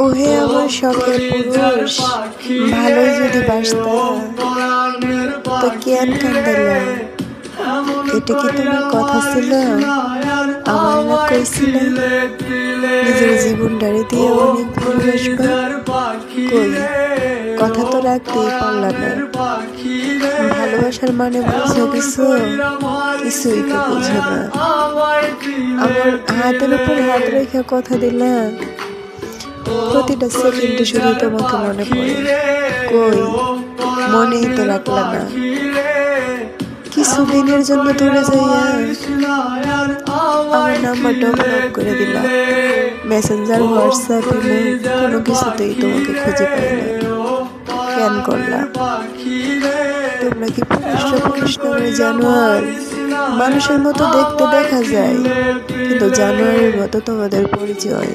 ওহে আমার শখের পুরুষ, ভালোই যদি বাসতা তো কেন কান্দাইলা? এটা কি তোমার কথা ছিল? আমার না কইছিলে নিজের জীবনটারে দিয়ে অনেক ভালোবাসবা? কই, কথা তো রাখতেই পারলা না। ভালোবাসার মানে বুঝো কিছু? কিছুই তো বুঝো না। আমার হাতের উপর হাত রেখে কথা দিলা, প্রতিটা সেকেন্ডে শুধু তোমাকে মনে পড়ে। কই, মনেই তো রাখলা না। কিছুদিনের জন্য দূরে যাইয়া আমার নাম্বারটাও ব্লক করে দিলা। মেসেঞ্জার, হোয়াটসঅ্যাপ, ইমো কোনো কিছুতেই তোমাকে খুঁজে পাই না। কেন করলা? তোমরা কি পুরুষরা পুরুষ নামে জানোয়ার? মানুষের মতো দেখতে দেখা যায়, কিন্তু জানোয়ারের মতো তোমাদের পরিচয়।